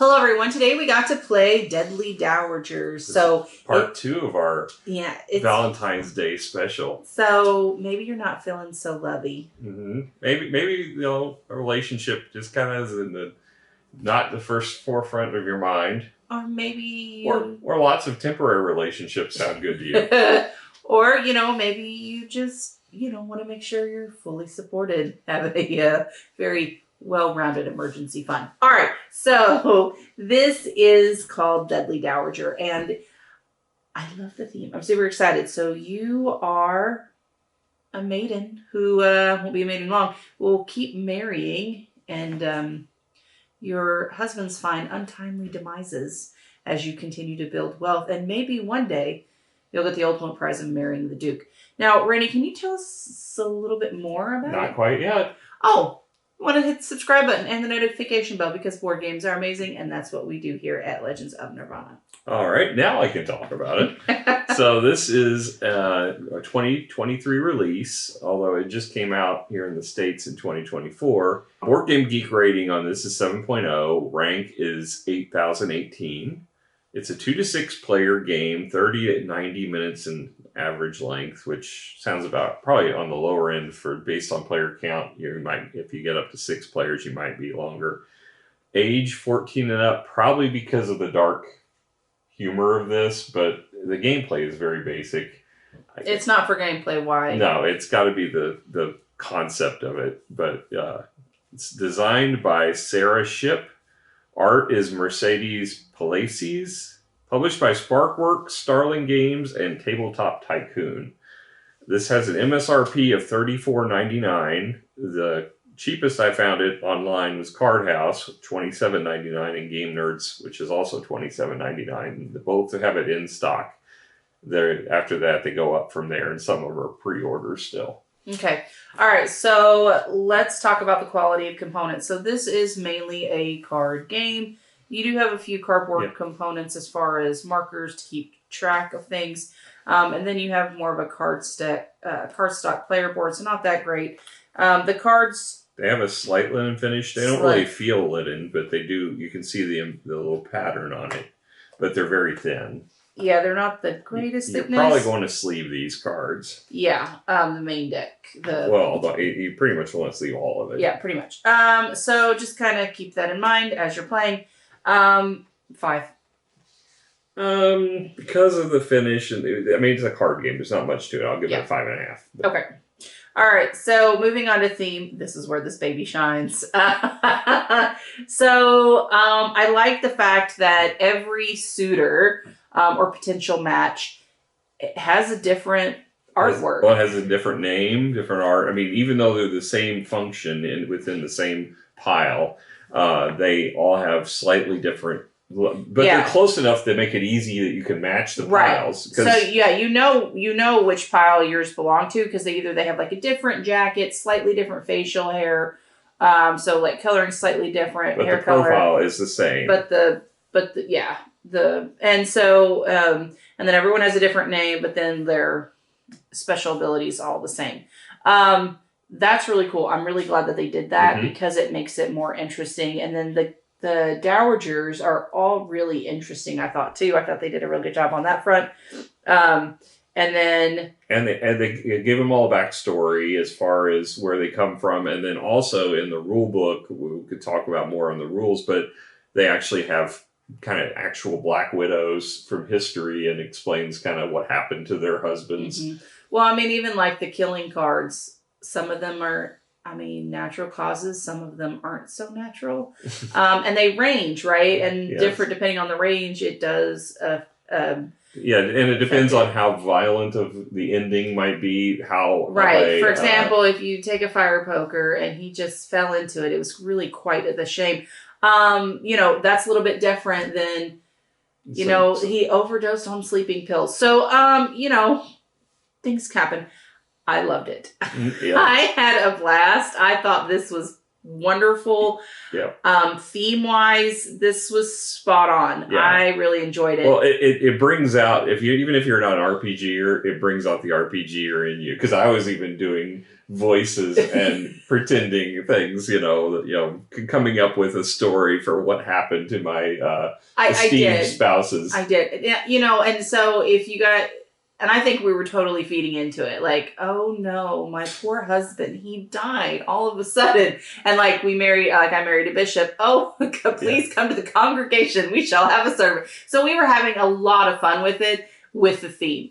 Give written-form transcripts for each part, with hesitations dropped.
Hello, everyone. Today we got to play Deadly Dowagers. So part 2 of our it's Valentine's Day special. So maybe you're not feeling so lovey. Maybe a relationship just kind of is in not the first forefront of your mind. Or maybe or lots of temporary relationships sound good to you. Or maybe you just want to make sure you're fully supported. Have a very well-rounded emergency fund. All right, so this is called Deadly Dowager, and I love the theme. I'm super excited. So you are a maiden who won't be a maiden long, will keep marrying, and your husband's find untimely demises as you continue to build wealth, and maybe one day you'll get the ultimate prize of marrying the Duke. Now, Randy, can you tell us a little bit more about it? Not quite yet. Oh, want to hit the subscribe button and the notification bell because board games are amazing, and that's what we do here at Legends of Nirvana. All right, now I can talk about it. So this is a 2023 release, although it just came out here in the States in 2024. Board Game Geek rating on this is 7.0. Rank is 8018. It's a 2 to 6 player game, 30 to 90 minutes in average length, which sounds about probably on the lower end for based on player count. You might, if you get up to 6 players, you might be longer. Age 14 and up, probably because of the dark humor of this, but the gameplay is very basic. It's not for gameplay. Why? No, it's got to be the concept of it. But it's designed by Sarah Shipp. Art is Mercedes Palaces. Published by Sparkworks, Starling Games, and Tabletop Tycoon. This has an MSRP of $34.99. The cheapest I found it online was Card House, $27.99, and Game Nerds, which is also $27.99. They both have it in stock. After that, they go up from there, and some of them are pre-orders still. Okay. All right. So let's talk about the quality of components. So this is mainly a card game. You do have a few cardboard components as far as markers to keep track of things. And then you have more of a cardstock player board, so not that great. The cards... They have a slight linen finish. They don't really feel linen, but they do. You can see the little pattern on it. But they're very thin. Yeah, they're not the greatest thickness. You're probably going to sleeve these cards. Yeah, the main deck. You pretty much want to sleeve all of it. Yeah, pretty much. So just kind of keep that in mind as you're playing. 5. Because of the finish, and it's a card game. There's not much to it. I'll give it a 5.5. Okay. All right. So moving on to theme. This is where this baby shines. So I like the fact that every suitor or potential match has a different artwork. Well, it has a different name, different art. Even though they're the same function within the same pile, they all have slightly different, but they're close enough to make it easy that you can match the piles. So you know which pile yours belong to because they have like a different jacket, slightly different facial hair, so like coloring slightly different, but hair the profile is the same. And then everyone has a different name, but then their special abilities all the same. That's really cool. I'm really glad that they did that because it makes it more interesting. And then the Dowagers are all really interesting, I thought, too. I thought they did a real good job on that front. And they give them all a backstory as far as where they come from. And then also in the rule book, we could talk about more on the rules, but they actually have kind of actual Black Widows from history and explains kind of what happened to their husbands. Well, even like the killing cards, some of them are, natural causes. Some of them aren't so natural. And they range, right? And different depending on the range, it does. And it depends on how violent of the ending might be. For example, if you take a fire poker and he just fell into it, it was really quite the shame. That's a little bit different than, he overdosed on sleeping pills. So, things happen. I loved it. I had a blast. I thought this was wonderful. Yeah. Theme wise, this was spot on. Yeah. I really enjoyed it. Well, it brings out, even if you're not an RPGer, it brings out the RPGer in you. Because I was even doing voices and pretending things, coming up with a story for what happened to my esteemed spouses. I did. And so if you got, and I think we were totally feeding into it. Like, oh no, my poor husband, he died all of a sudden. And like I married a bishop. Oh, please come to the congregation. We shall have a service. So we were having a lot of fun with it, with the theme.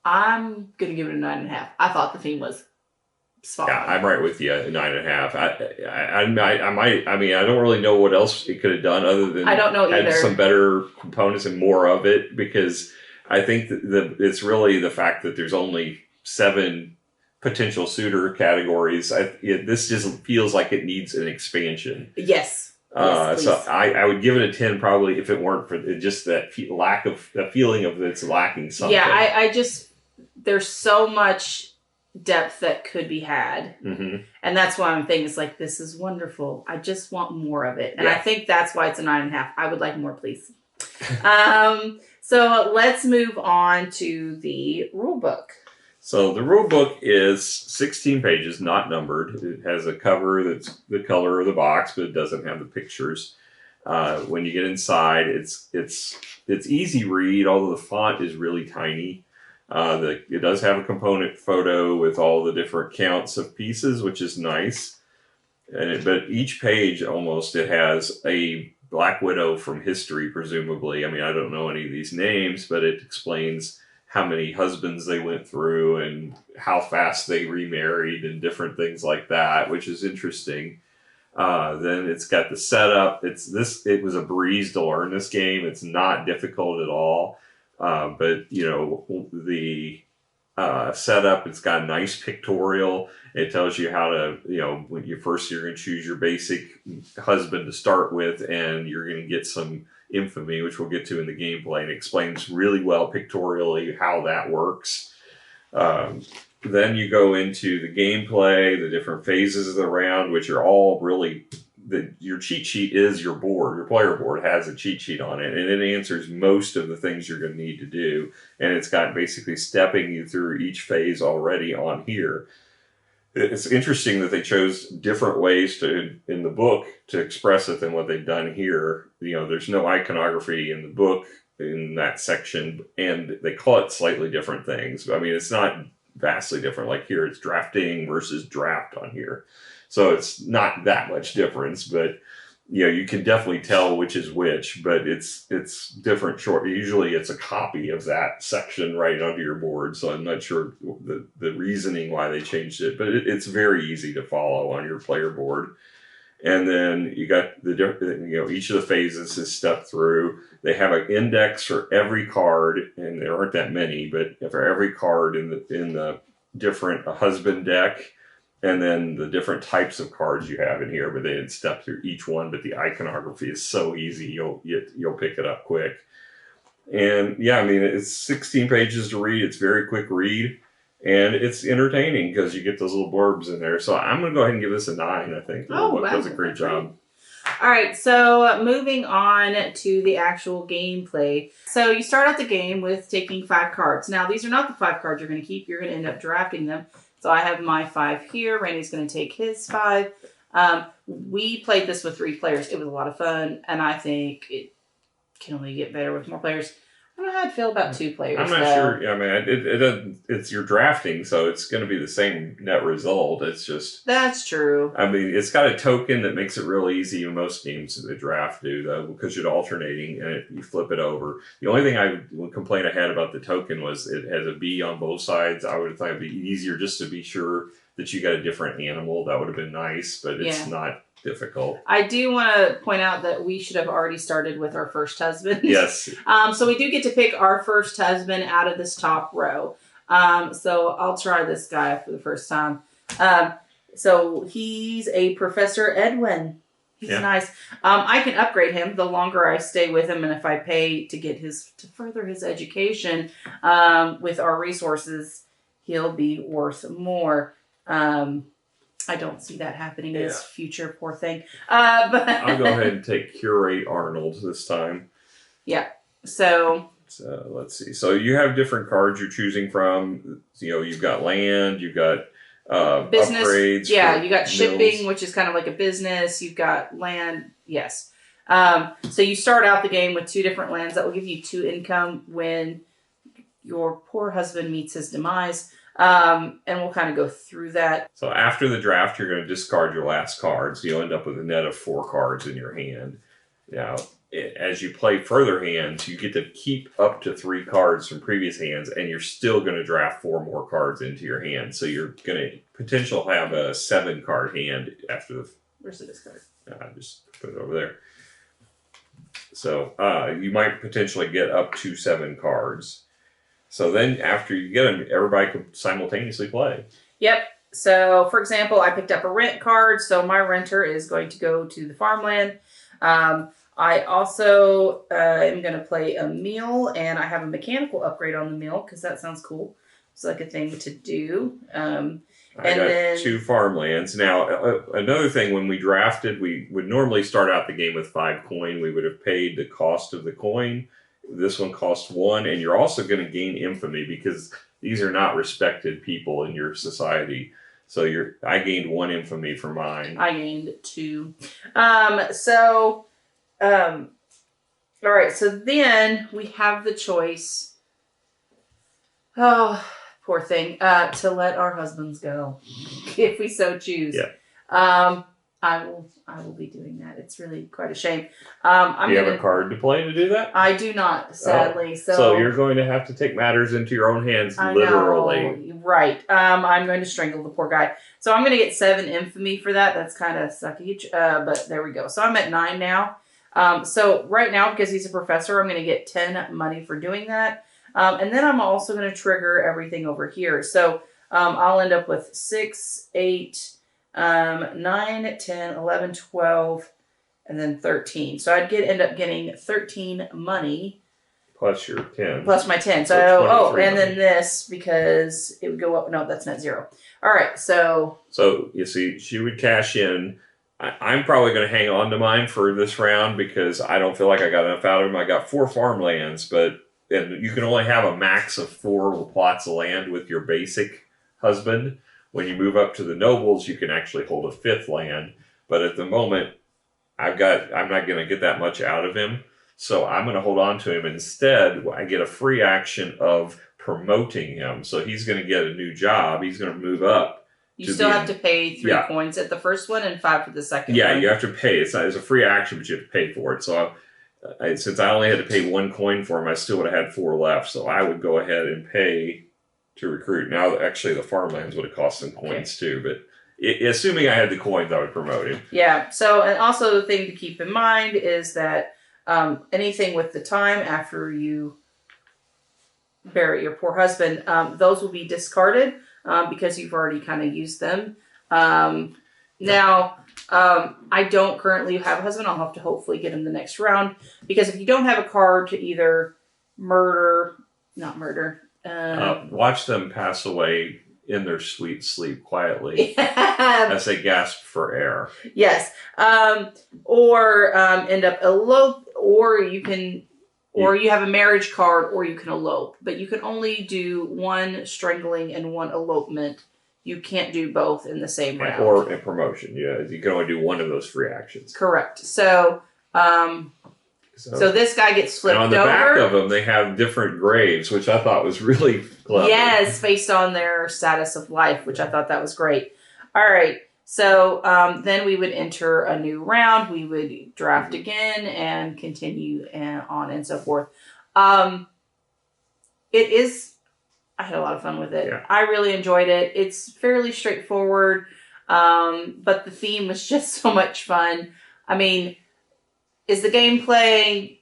I'm going to give it a 9.5. I thought the theme was spot on. Yeah, I'm right with you, 9.5. I don't really know what else it could have done other than I don't know either. Had some better components and more of it, because I think that it's really the fact that there's only 7 potential suitor categories. This just feels like it needs an expansion. Yes. So I would give it a 10 probably if it weren't for just that feeling of it's lacking something. Yeah, I just, there's so much depth that could be had. Mm-hmm. And that's why I'm thinking, it's like, this is wonderful. I just want more of it. And I think that's why it's a 9.5. I would like more, please. So let's move on to the rule book. So the rule book is 16 pages, not numbered. It has a cover that's the color of the box, but it doesn't have the pictures. When you get inside, it's easy read, although the font is really tiny. It does have a component photo with all the different counts of pieces, which is nice. But each page almost, it has a Black Widow from history, presumably. I mean, I don't know any of these names, but it explains how many husbands they went through and how fast they remarried and different things like that, which is interesting. Then it's got the setup. It was a breeze to learn this game. It's not difficult at all. But the setup, it's got a nice pictorial. It tells you how to, when you're going to choose your basic husband to start with, and you're going to get some infamy, which we'll get to in the gameplay, and it explains really well pictorially how that works. Then you go into the gameplay, the different phases of the round, which are all really, your cheat sheet is your board. Your player board has a cheat sheet on it, and it answers most of the things you're going to need to do. And it's got basically stepping you through each phase already on here. It's interesting that they chose different ways in the book to express it than what they've done here. There's no iconography in the book in that section, and they call it slightly different things. I mean, it's not vastly different. Like here, it's drafting versus draft on here. So it's not that much difference, but you can definitely tell which is which, but it's different. Usually it's a copy of that section right onto your board. So I'm not sure the reasoning why they changed it, but it's very easy to follow on your player board. And then you got each of the phases is stepped through. They have an index for every card, and there aren't that many, but for every card in the different husband deck. And then the different types of cards you have in here, but they didn't step through each one. But the iconography is so easy, you'll pick it up quick. And yeah, I mean, it's 16 pages to read. It's very quick read, and it's entertaining because you get those little blurbs in there. So I'm going to go ahead and give this a 9. I think the book does a great job. All right, so moving on to the actual gameplay. So you start out the game with taking 5 cards. Now, these are not the 5 cards you're going to keep. You're going to end up drafting them. So I have my 5 here. Randy's going to take his 5. We played this with 3 players. It was a lot of fun, and I think it can only get better with more players. I don't know how I'd feel about 2 players. I'm not sure. I mean, it's your drafting, so it's going to be the same net result. It's just... That's true. I mean, it's got a token that makes it real easy. Most games that the draft do, though, because you're alternating and you flip it over. The only thing I would complain I had about the token was it has a B on both sides. I would have thought it'd be easier just to be sure that you got a different animal. That would have been nice, but it's not difficult. I do want to point out that we should have already started with our first husband. Yes. So we do get to pick our first husband out of this top row. So I'll try this guy for the first time. So he's a Professor Edwin. He's nice. I can upgrade him the longer I stay with him, and if I pay to further his education with our resources, he'll be worth more. I don't see that happening in Yeah. his future, poor thing. But I'll go ahead and take Curate Arnold this time. Yeah. So let's see. So you have different cards you're choosing from. You've got land, you've got business. upgrades. Yeah, you got shipping, mills. which is kind of like a business. You've got land. Yes. So you start out the game with 2 different lands that will give you 2 income when your poor husband meets his demise. And we'll kind of go through that. So after the draft, you're going to discard your last cards. You'll end up with a net of 4 cards in your hand. Now, as you play further hands, you get to keep up to 3 cards from previous hands, and you're still going to draft 4 more cards into your hand. So you're going to potentially have a 7-card hand after the. Where's the discard? I just put it over there. So you might potentially get up to 7 cards. So then after you get them, everybody can simultaneously play. Yep. So, for example, I picked up a rent card, so my renter is going to go to the farmland. I also am going to play a meal, and I have a mechanical upgrade on the meal because that sounds cool. It's like a thing to do. I got 2 farmlands. Now, another thing, when we drafted, we would normally start out the game with 5 coin. We would have paid the cost of the coin. This one costs 1, and you're also going to gain infamy because these are not respected people in your society. So I gained 1 infamy for mine. I gained 2. All right, so then we have the choice. Oh, poor thing. To let our husbands go, if we so choose. Yeah. I will be doing that. It's really quite a shame. Do you have a card to play to do that? I do not, sadly. Oh. So you're going to have to take matters into your own hands, I literally. know, right. I'm going to strangle the poor guy. So I'm going to get 7 infamy for that. That's kind of sucky, but there we go. So I'm at 9 now. So right now, because he's a professor, I'm going to get 10 money for doing that. And then I'm also going to trigger everything over here. So I'll end up with 6, 8, 9, 10, 11, 12, and then 13. So I'd end up getting 13 money. Plus your 10. Plus my 10. So, and then this, because it would go up. No, that's net 0. All right, so. So, you see, she would cash in. I'm probably going to hang on to mine for this round because I don't feel like I got enough out of them. I got 4 farmlands, and you can only have a max of 4 plots of land with your basic husband. When you move up to the nobles, you can actually hold a 5th land. But at the moment, I'm not going to get that much out of him. So I'm going to hold on to him. Instead, I get a free action of promoting him. So he's going to get a new job. He's going to move up. You still have to pay 3 coins at the first one and 5 for the second one. Yeah, you have to pay. It's a free action, but you have to pay for it. So since I only had to pay 1 coin for him, I still would have had 4 left. So I would go ahead and pay to recruit. Now, actually, the farmlands would have cost some coins too, but assuming I had the coins, I would promote him. Yeah. So, and also the thing to keep in mind is that anything with the time after you bury your poor husband, those will be discarded because you've already kind of used them. Now, I don't currently have a husband. I'll have to hopefully get him the next round because if you don't have a card to either watch them pass away in their sweet sleep quietly as they gasp for air. Yes. Or end up elope, or you can, or you have a marriage card, or you can elope. But you can only do 1 strangling and 1 elopement. You can't do both in the same round. Or a promotion. Yeah, you can only do 1 of those free actions. Correct. So this guy gets flipped over. And on the back of them, they have different graves, which I thought was really clever. Yes, based on their status of life, which I thought that was great. All right. So then we would enter a new round. We would draft again and continue on and so forth. I had a lot of fun with it. Yeah. I really enjoyed it. It's fairly straightforward, but the theme was just so much fun. I mean, is the gameplay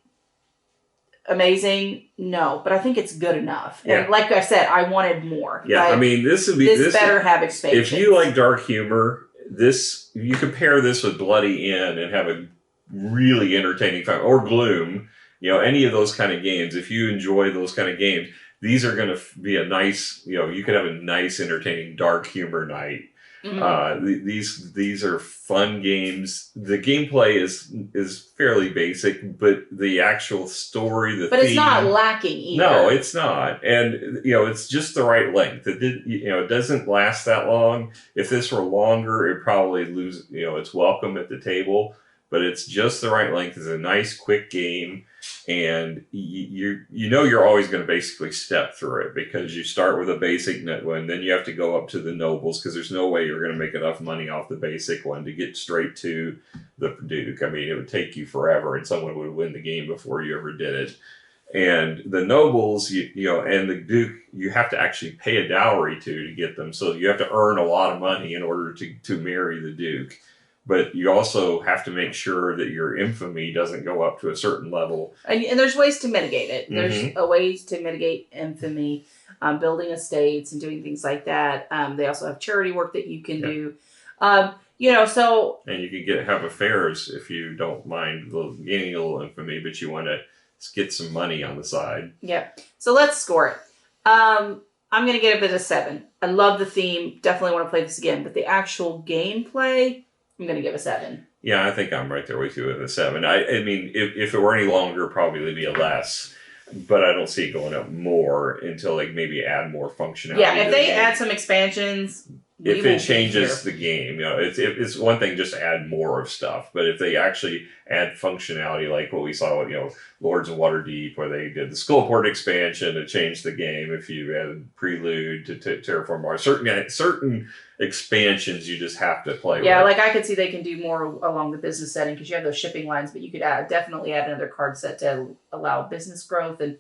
amazing? No, but I think it's good enough. Yeah. And like I said, I wanted more. Yeah, I mean, this better have expansion. If you like dark humor, you could pair this with Bloody Inn and have a really entertaining time, or Gloom. Any of those kind of games. If you enjoy those kind of games, these are going to be a nice. You could have a nice, entertaining dark humor night. These are fun games. The gameplay is fairly basic, but the actual story, but theme, it's not lacking either. No, it's not, and it's just the right length. It doesn't last that long. If this were longer, it probably lose its welcome at the table. But it's just the right length. It's a nice, quick game, and you're always going to basically step through it because you start with a basic one, then you have to go up to the nobles because there's no way you're going to make enough money off the basic one to get straight to the Duke. I mean, it would take you forever, and someone would win the game before you ever did it. And the nobles, and the Duke, you have to actually pay a dowry to get them. So you have to earn a lot of money in order to marry the Duke. But you also have to make sure that your infamy doesn't go up to a certain level. And there's ways to mitigate it. There's ways to mitigate infamy, building estates and doing things like that. They also have charity work that you can do. So... And you can have affairs if you don't mind gaining a little infamy, but you want to get some money on the side. Yeah. So let's score it. I'm going to give it a 7. I love the theme. Definitely want to play this again. But the actual gameplay... I'm going to give a 7. Yeah, I think I'm right there with you with a 7. I mean, if it were any longer, probably it'd be a less. But I don't see it going up more until maybe add more functionality. Yeah, if they add some expansions, if it changes the game, it's one thing just to add more of stuff. But if they actually add functionality like what we saw with Lords of Waterdeep, where they did the Skullport expansion to change the game. If you added Prelude to Terraform Mars, certain expansions you just have to play with. Yeah, I could see they can do more along the business setting because you have those shipping lines, but you could definitely add another card set to allow business growth. And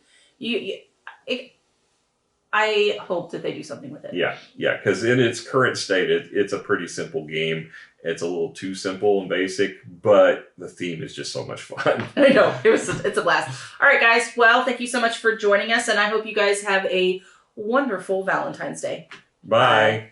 I hope that they do something with it. Yeah, because in its current state, it's a pretty simple game. It's a little too simple and basic, but the theme is just so much fun. I know. It's a blast. All right, guys. Well, thank you so much for joining us, and I hope you guys have a wonderful Valentine's Day. Bye.